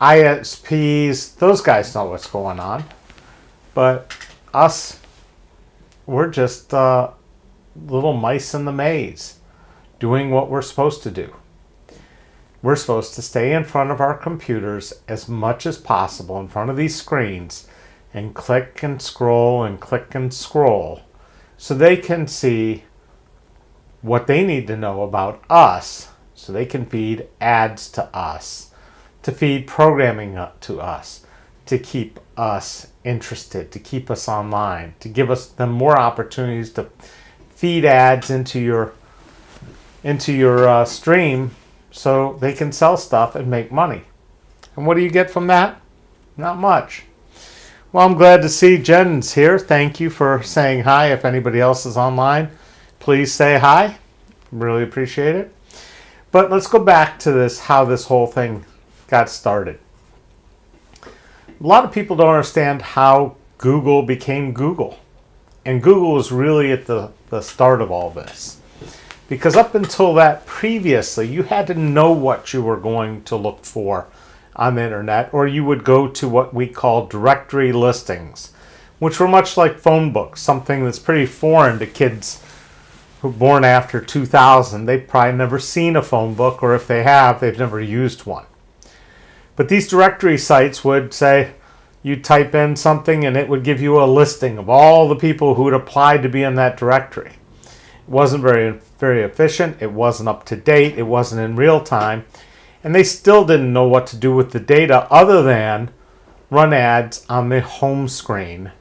ISPs, those guys know what's going on. But us, we're just little mice in the maze doing what we're supposed to do. We're supposed to stay in front of our computers as much as possible, in front of these screens, and click and scroll and click and scroll so they can see what they need to know about us, so they can feed ads to us, to feed programming to us, to keep us interested, to keep us online, to give us them more opportunities to feed ads into your stream so they can sell stuff and make money. And what do you get from that? Not much. Well, I'm glad to see Jen's here. Thank you for saying hi. If anybody else is online, please say hi. Really appreciate it. But let's go back to this, how this whole thing got started. A lot of people don't understand how Google became Google. And Google was really at the start of all this. Because up until that, previously, you had to know what you were going to look for on the internet, or you would go to what we call directory listings, which were much like phone books, something that's pretty foreign to kids who were born after 2000. They've probably never seen a phone book, or if they have, they've never used one. But these directory sites would say, you type in something and it would give you a listing of all the people who had applied to be in that directory. It wasn't very efficient, it wasn't up to date, it wasn't in real time, and they still didn't know what to do with the data other than run ads on the home screen.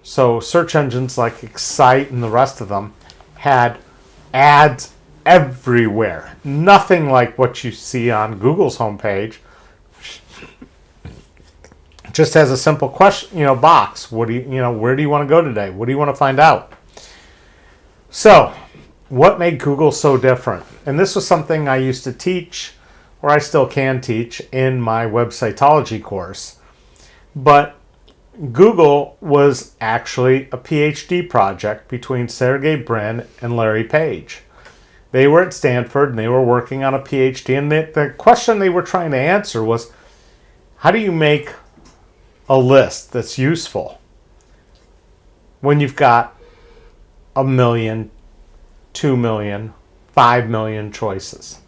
So search engines like Excite and the rest of them had ads everywhere. Nothing like what you see on Google's homepage. Just has a simple question, box. What do where do you want to go today? What do you want to find out? So, what made Google so different? And this was something I used to teach, or I still can teach, in my websitology course. But Google was actually a PhD project between Sergey Brin and Larry Page. They were at Stanford and they were working on a PhD, and the question they were trying to answer was, how do you make a list that's useful when you've got 1 million, 2 million, 5 million choices?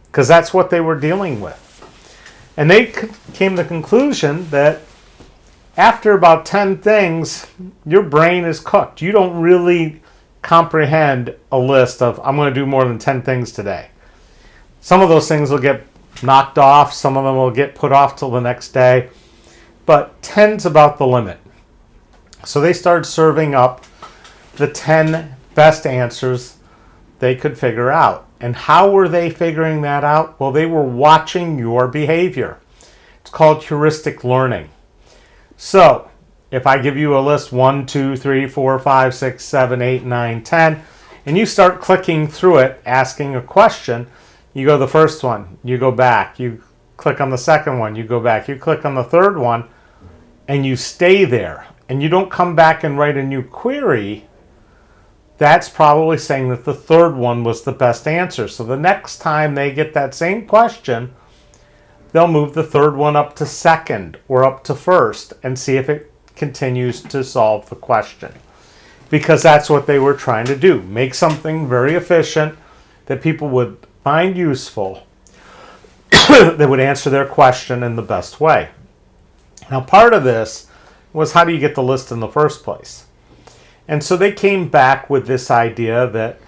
Because that's what they were dealing with. And they came to the conclusion that after about 10 things, your brain is cooked. You don't really comprehend a list of, I'm going to do more than 10 things today. Some of those things will get knocked off. Some of them will get put off till the next day. But 10's about the limit. So they started serving up the 10 best answers they could figure out. And how were they figuring that out? Well, they were watching your behavior. It's called heuristic learning. So, if I give you a list 1, 2, 3, 4, 5, 6, 7, 8, 9, 10, and you start clicking through it, asking a question, you go to the first one, you go back, you click on the second one, you go back, you click on the third one, and you stay there. And you don't come back and write a new query. That's probably saying that the third one was the best answer. So the next time they get that same question, they'll move the third one up to second or up to first and see if it continues to solve the question. Because that's what they were trying to do. Make something very efficient that people would find useful that would answer their question in the best way. Now, part of this was, how do you get the list in the first place? And so they came back with this idea that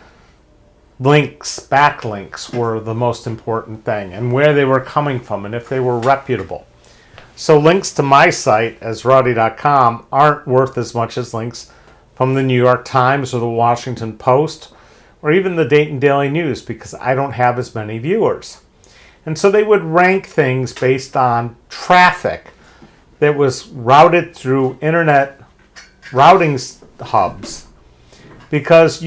links, backlinks, were the most important thing, and where they were coming from, and if they were reputable. So links to my site, Esrati.com, aren't worth as much as links from the New York Times or the Washington Post, or even the Dayton Daily News, because I don't have as many viewers. And so they would rank things based on traffic that was routed through internet routing hubs. Because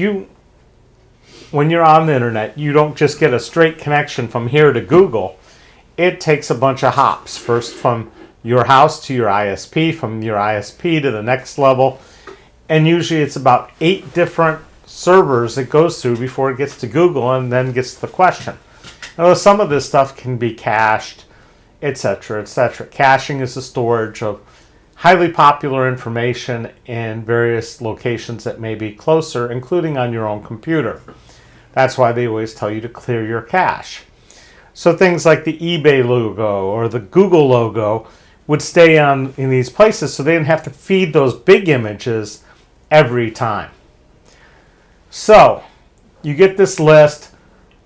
when you're on the internet, you don't just get a straight connection from here to Google. It takes a bunch of hops. First from your house to your ISP, from your ISP to the next level. And usually it's about 8 different servers it goes through before it gets to Google and then gets to the question. Now, some of this stuff can be cached, etc., etc. Caching is the storage of highly popular information in various locations that may be closer, including on your own computer. That's why they always tell you to clear your cache. So things like the eBay logo or the Google logo would stay on in these places, so they didn't have to feed those big images every time. So you get this list.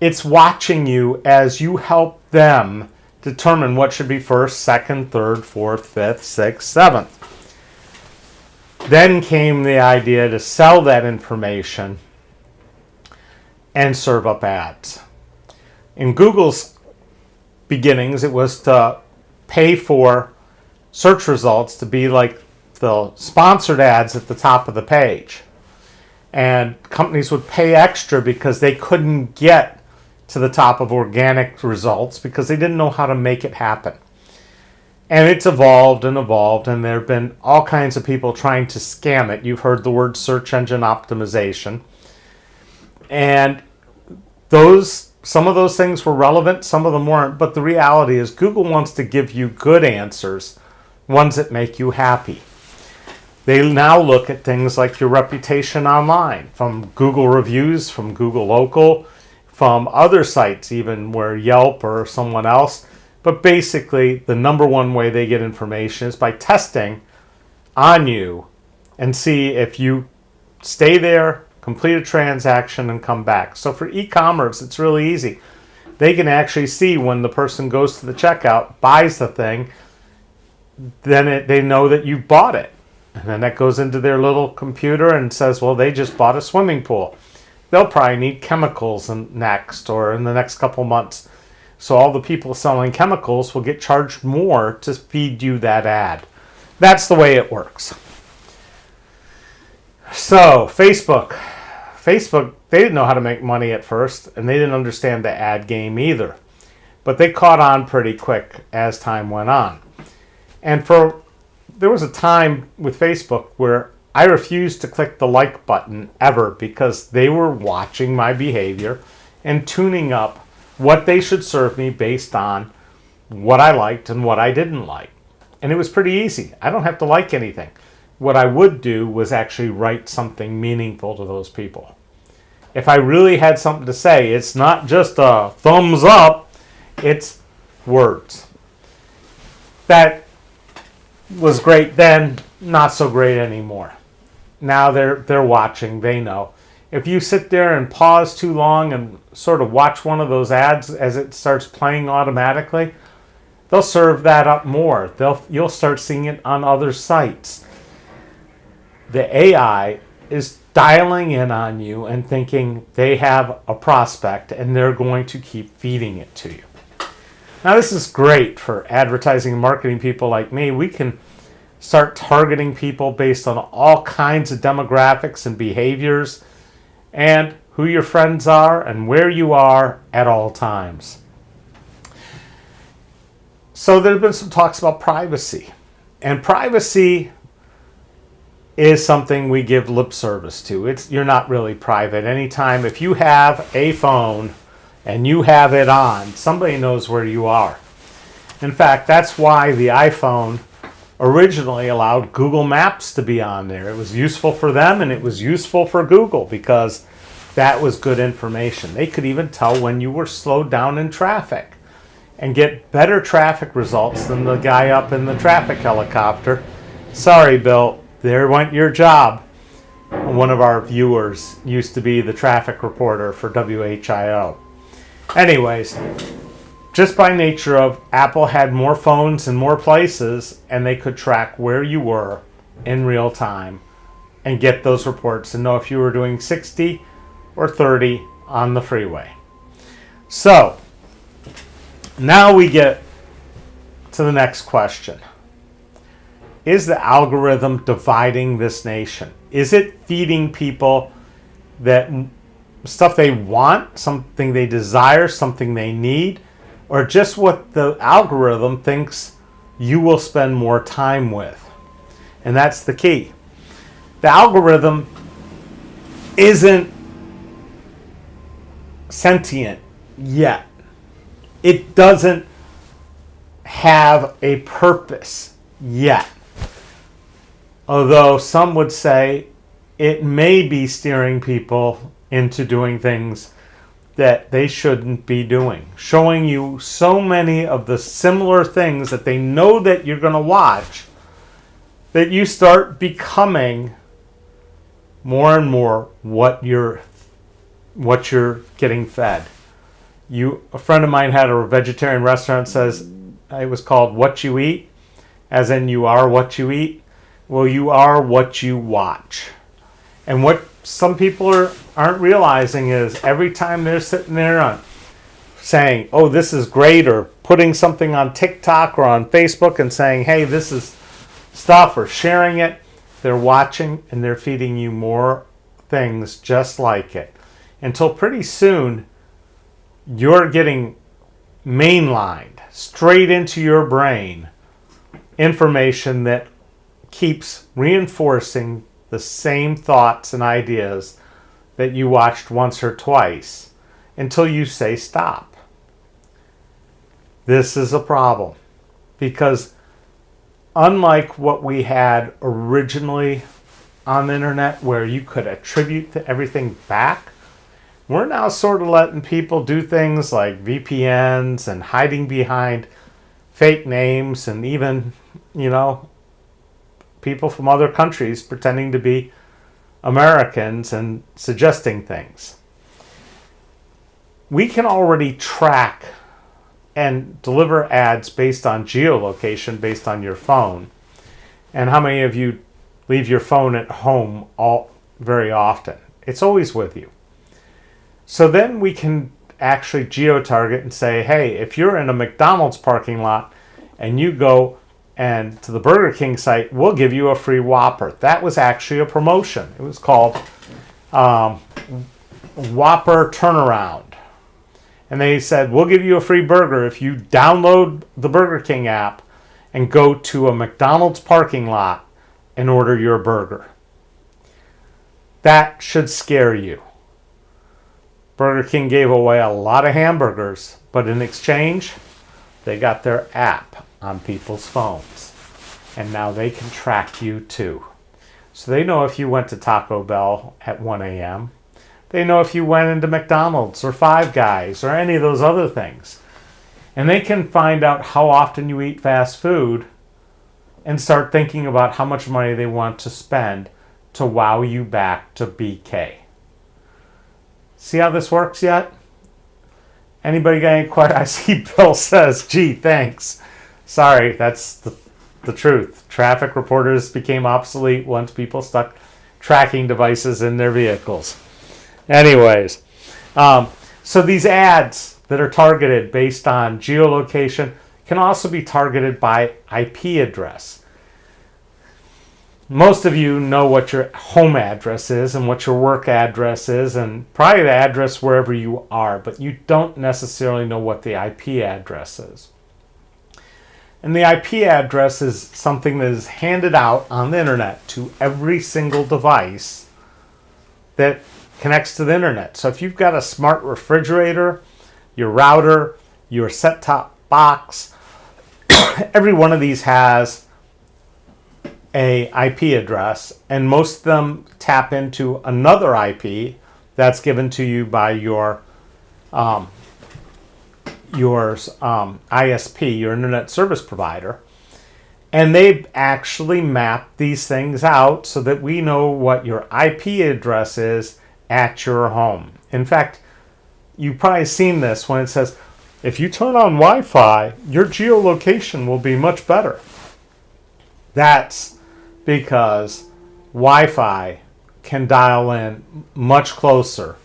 It's watching you as you help them determine what should be first, second, third, fourth, fifth, sixth, seventh. Then came the idea to sell that information and serve up ads. In Google's beginnings, it was to pay for search results to be like the sponsored ads at the top of the page. And companies would pay extra because they couldn't get to the top of organic results because they didn't know how to make it happen. And it's evolved, and there have been all kinds of people trying to scam it. You've heard the word search engine optimization. And some of those things were relevant, some of them weren't, but the reality is Google wants to give you good answers, ones that make you happy. They now look at things like your reputation online, from Google reviews, from Google Local, from other sites even where Yelp or someone else. But basically, the number one way they get information is by testing on you and see if you stay there, complete a transaction, and come back. So for e-commerce, it's really easy. They can actually see when the person goes to the checkout, buys the thing, then they know that you bought it. And then that goes into their little computer and says, well, they just bought a swimming pool. They'll probably need chemicals next or in the next couple months. So all the people selling chemicals will get charged more to feed you that ad. That's the way it works. So Facebook, they didn't know how to make money at first, and they didn't understand the ad game either. But they caught on pretty quick as time went on. And there was a time with Facebook where I refused to click the like button ever because they were watching my behavior and tuning up what they should serve me based on what I liked and what I didn't like. And it was pretty easy. I don't have to like anything. What I would do was actually write something meaningful to those people. If I really had something to say, it's not just a thumbs up, it's words. That was great then, not so great anymore. Now they're watching, they know. If you sit there and pause too long and sort of watch one of those ads as it starts playing automatically, they'll serve that up more. You'll start seeing it on other sites. The AI is dialing in on you and thinking they have a prospect and they're going to keep feeding it to you. Now this is great for advertising and marketing people like me. We can start targeting people based on all kinds of demographics and behaviors and who your friends are and where you are at all times. So there have been some talks about privacy. And privacy is something we give lip service to. You're not really private. Anytime, if you have a phone and you have it on, somebody knows where you are. In fact, that's why the iPhone originally allowed Google Maps to be on there. It was useful for them and it was useful for Google because that was good information. They could even tell when you were slowed down in traffic and get better traffic results than the guy up in the traffic helicopter. Sorry, Bill, there went your job. One of our viewers used to be the traffic reporter for WHIO. Anyways, just by nature of Apple had more phones in more places and they could track where you were in real time and get those reports and know if you were doing 60 or 30 on the freeway. So now we get to the next question. Is the algorithm dividing this nation? Is it feeding people that stuff they want, something they desire, something they need, or just what the algorithm thinks you will spend more time with? And that's the key. The algorithm isn't sentient yet. it doesn't have a purpose yet. Although some would say it may be steering people into doing things that they shouldn't be doing. Showing you so many of the similar things that they know that you're going to watch that you start becoming more and more what you're getting fed. A friend of mine had a vegetarian restaurant, says it was called What You Eat, as in you are what you eat. Well, you are what you watch. And what some people aren't realizing is every time they're sitting there saying, oh, this is great, or putting something on TikTok or on Facebook and saying, hey, this is stuff, or sharing it, they're watching and they're feeding you more things just like it. Until pretty soon, you're getting mainlined straight into your brain information that keeps reinforcing the same thoughts and ideas that you watched once or twice until you say stop. This is a problem because unlike what we had originally on the internet where you could attribute everything back, we're now sort of letting people do things like VPNs and hiding behind fake names, and even, people from other countries pretending to be Americans and suggesting things. We can already track and deliver ads based on geolocation, based on your phone. And how many of you leave your phone at home very often? It's always with you. So then we can actually geo-target and say, hey, if you're in a McDonald's parking lot and you go and to the Burger King site, we'll give you a free Whopper. That was actually a promotion. It was called Whopper Turnaround. And they said, we'll give you a free burger if you download the Burger King app and go to a McDonald's parking lot and order your burger. That should scare you. Burger King gave away a lot of hamburgers, but in exchange, they got their app on people's phones. And now they can track you too. So they know if you went to Taco Bell at 1 a.m. They know if you went into McDonald's or Five Guys or any of those other things. And they can find out how often you eat fast food and start thinking about how much money they want to spend to wow you back to BK. See how this works yet? Anybody got any questions? I see Bill says, gee, thanks. Sorry, that's the truth. Traffic reporters became obsolete once people stuck tracking devices in their vehicles. Anyways, so these ads that are targeted based on geolocation can also be targeted by IP address. Most of you know what your home address is and what your work address is, and probably the address wherever you are, but you don't necessarily know what the IP address is. And the IP address is something that is handed out on the internet to every single device that connects to the internet. So if you've got a smart refrigerator, your router, your set-top box, every one of these has a IP address, and most of them tap into another IP that's given to you by your ISP, your internet service provider. And they've actually mapped these things out so that we know what your IP address is at your home. In fact, you've probably seen this when it says, if you turn on Wi-Fi, your geolocation will be much better. That's because Wi-Fi can dial in much closer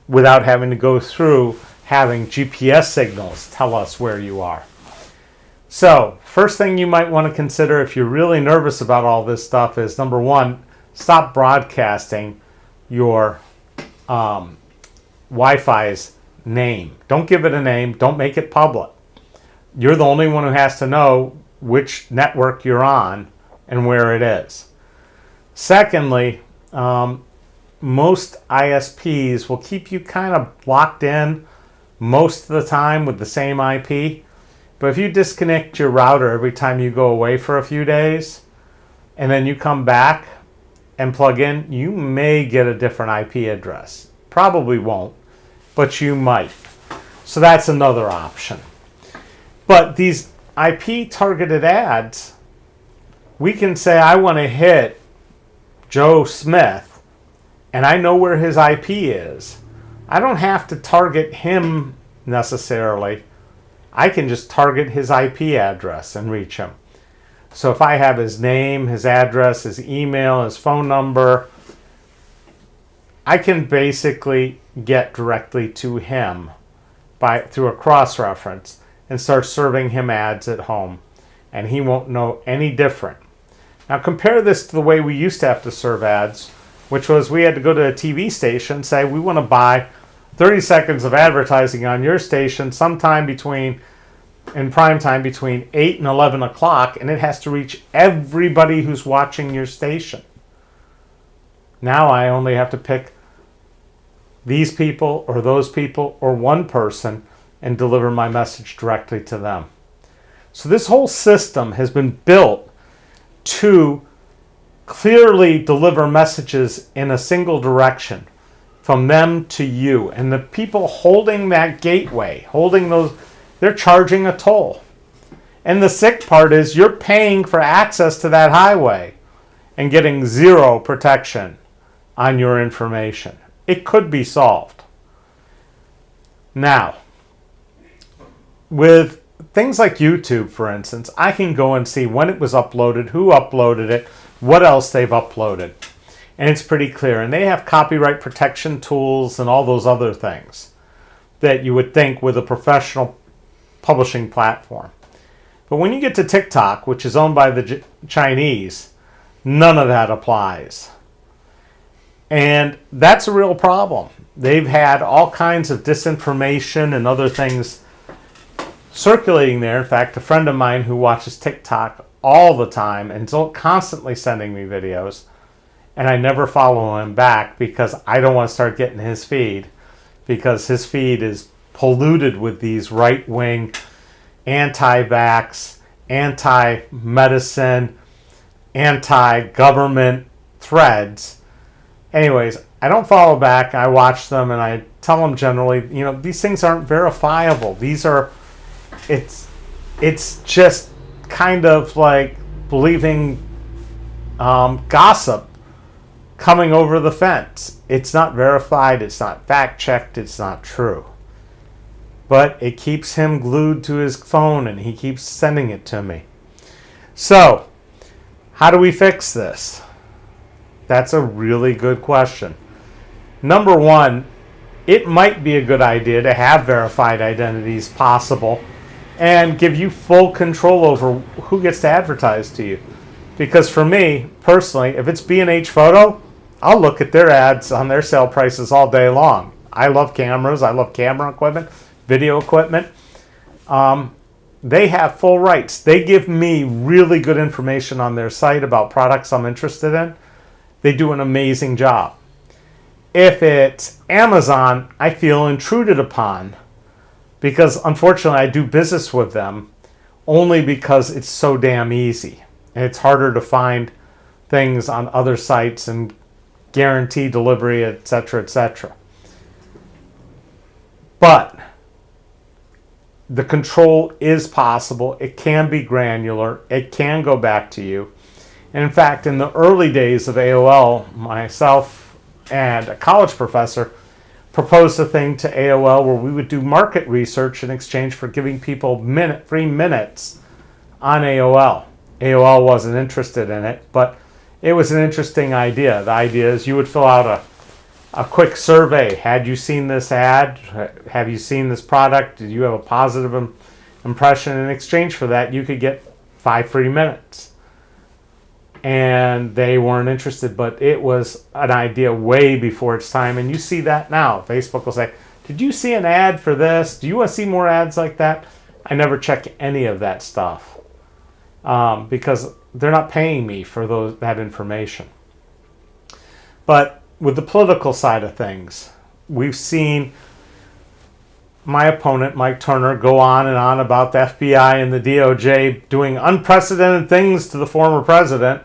without having to go through having GPS signals tell us where you are. So, first thing you might want to consider if you're really nervous about all this stuff is, number one, stop broadcasting your Wi-Fi's name. Don't give it a name. Don't make it public. You're the only one who has to know which network you're on and where it is. Secondly, most ISPs will keep you kind of locked in most of the time with the same IP. But if you disconnect your router every time you go away for a few days, and then you come back and plug in, you may get a different IP address. Probably won't, but you might. So that's another option. But these IP targeted ads, we can say I want to hit Joe Smith, and I know where his IP is. I don't have to target him necessarily. I can just target his IP address and reach him. So if I have his name, his address, his email, his phone number, I can basically get directly to him through a cross-reference and start serving him ads at home. And he won't know any different. Now compare this to the way we used to have to serve ads, which was we had to go to a TV station and say, we want to buy 30 seconds of advertising on your station sometime in prime time between 8 and 11 o'clock, and it has to reach everybody who's watching your station. Now I only have to pick these people or those people or one person and deliver my message directly to them. So this whole system has been built to clearly deliver messages in a single direction from them to you. And the people holding that gateway, they're charging a toll. And the sick part is you're paying for access to that highway and getting zero protection on your information. It could be solved. Now, with things like YouTube, for instance, I can go and see when it was uploaded, who uploaded it, what else they've uploaded. And it's pretty clear. And they have copyright protection tools and all those other things that you would think with a professional publishing platform. But when you get to TikTok, which is owned by the Chinese, none of that applies. And that's a real problem. They've had all kinds of disinformation and other things circulating there. In fact, a friend of mine who watches TikTok all the time and is constantly sending me videos, and I never follow him back because I don't want to start getting his feed, because his feed is polluted with these right-wing, anti-vax, anti-medicine, anti-government threads. Anyways, I don't follow back. I watch them and I tell them generally, these things aren't verifiable. It's just kind of like believing gossip coming over the fence. It's not verified, it's not fact-checked, it's not true. But it keeps him glued to his phone and he keeps sending it to me. So, how do we fix this? That's a really good question. Number one, it might be a good idea to have verified identities possible and give you full control over who gets to advertise to you. Because for me, personally, if it's B&H Photo, I'll look at their ads on their sale prices all day long. I love cameras. I love camera equipment, video equipment. They have full rights. They give me really good information on their site about products I'm interested in. They do an amazing job. If it's Amazon, I feel intruded upon because unfortunately I do business with them only because it's so damn easy. And it's harder to find things on other sites and guarantee delivery, etc., etc. But the control is possible. It can be granular. It can go back to you. And in fact, in the early days of AOL, myself and a college professor proposed a thing to AOL where we would do market research in exchange for giving people free minutes on AOL. AOL wasn't interested in it, but it was an interesting idea. The idea is you would fill out a quick survey. Had you seen this ad? Have you seen this product? Did you have a positive impression? In exchange for that, you could get 5 free minutes. And they weren't interested, but it was an idea way before its time. And you see that now. Facebook will say, did you see an ad for this? Do you want to see more ads like that? I never check any of that stuff because they're not paying me for that information. But with the political side of things, we've seen my opponent, Mike Turner, go on and on about the FBI and the DOJ doing unprecedented things to the former president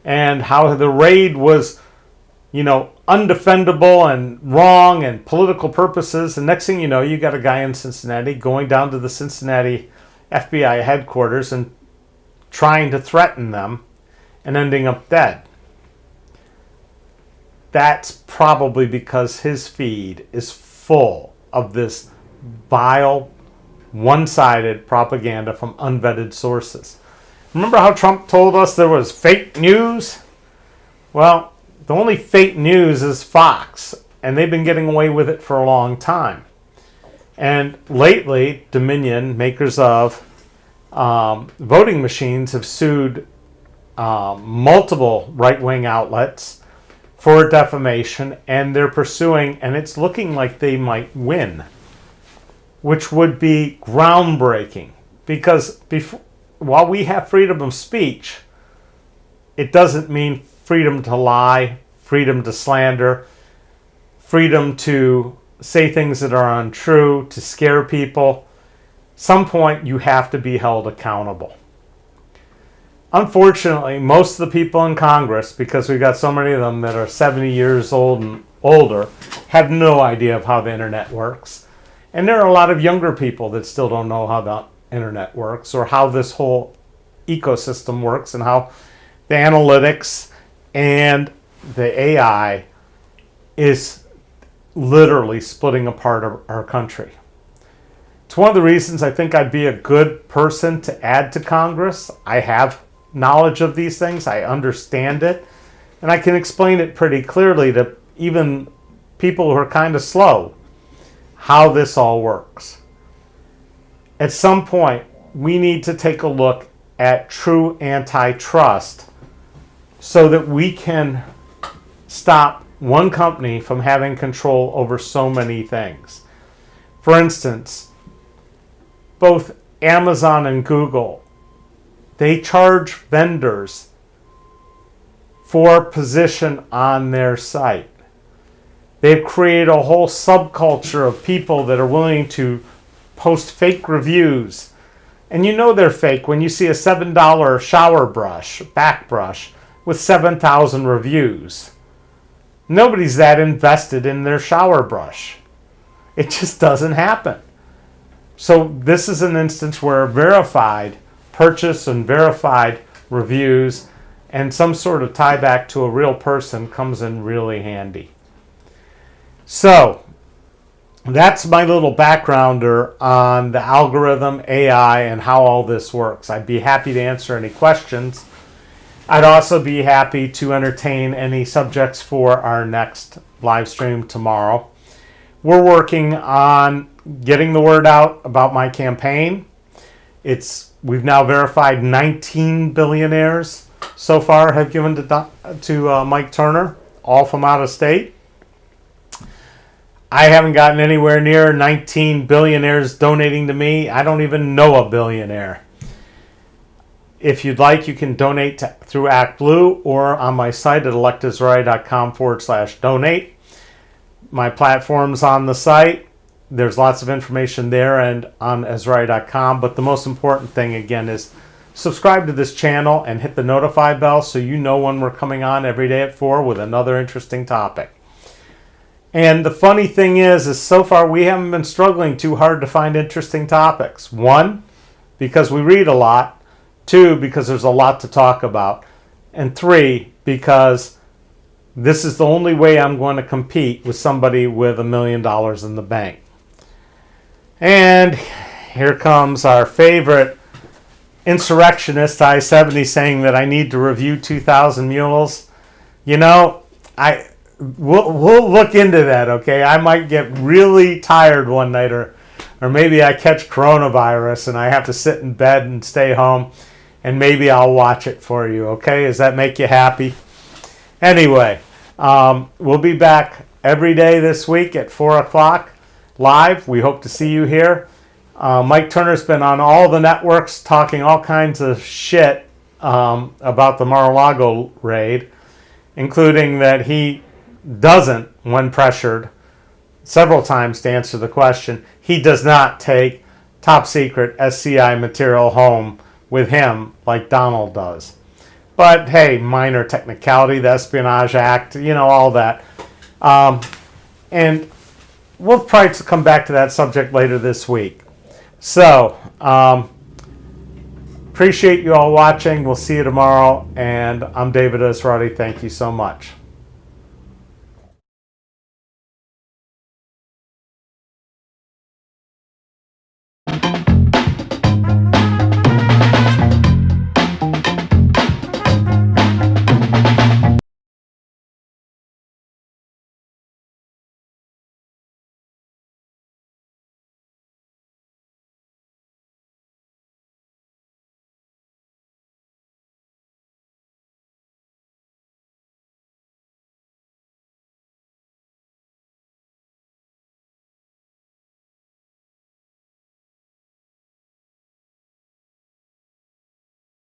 and how the raid was, undefendable and wrong and political purposes. And next thing you know, you got a guy in Cincinnati going down to the Cincinnati FBI headquarters and trying to threaten them and ending up dead. That's probably because his feed is full of this vile, one-sided propaganda from unvetted sources. Remember how Trump told us there was fake news? Well, the only fake news is Fox, and they've been getting away with it for a long time. And lately, Dominion, makers of voting machines, have sued multiple right-wing outlets for defamation, and they're pursuing, and it's looking like they might win, which would be groundbreaking. Because while we have freedom of speech, it doesn't mean freedom to lie, freedom to slander, freedom to say things that are untrue, to scare people. Some point you have to be held accountable. Unfortunately, most of the people in Congress, because we've got so many of them that are 70 years old and older, have no idea of how the internet works. And there are a lot of younger people that still don't know how the internet works or how this whole ecosystem works and how the analytics and the AI is literally splitting apart our country. It's one of the reasons I think I'd be a good person to add to Congress. I have knowledge of these things. I understand it. And I can explain it pretty clearly to even people who are kind of slow how this all works. At some point, we need to take a look at true antitrust so that we can stop one company from having control over so many things. For instance, both Amazon and Google, they charge vendors for position on their site. They've created a whole subculture of people that are willing to post fake reviews. And you know they're fake when you see a $7 shower brush, back brush, with 7,000 reviews. Nobody's that invested in their shower brush. It just doesn't happen. So this is an instance where verified purchase and verified reviews and some sort of tie back to a real person comes in really handy. So that's my little backgrounder on the algorithm, AI, and how all this works. I'd be happy to answer any questions. I'd also be happy to entertain any subjects for our next live stream tomorrow. We're working on getting the word out about my campaign. We've now verified 19 billionaires so far have given to Mike Turner, all from out of state. I haven't gotten anywhere near 19 billionaires donating to me. I don't even know a billionaire. If you'd like, you can donate through ActBlue or on my site at electesrati.com/donate. My platform's on the site. There's lots of information there and on Esrati.com. But the most important thing, again, is subscribe to this channel and hit the notify bell so you know when we're coming on every day at 4 with another interesting topic. And the funny thing is so far we haven't been struggling too hard to find interesting topics. 1, because we read a lot. 2, because there's a lot to talk about. And 3, because this is the only way I'm going to compete with somebody with $1 million in the bank. And here comes our favorite insurrectionist, I-70, saying that I need to review 2,000 Mules. We'll look into that, okay? I might get really tired one night, or maybe I catch coronavirus and I have to sit in bed and stay home, and maybe I'll watch it for you, okay? Does that make you happy? Anyway, we'll be back every day this week at 4 o'clock live. We hope to see you here. Mike Turner's been on all the networks talking all kinds of shit about the several times to answer the question. He does not take top secret SCI material home with him like Donald does. But hey, minor technicality, the Espionage Act, all that. And we'll probably come back to that subject later this week. So, appreciate you all watching. We'll see you tomorrow. And I'm David Esrati. Thank you so much.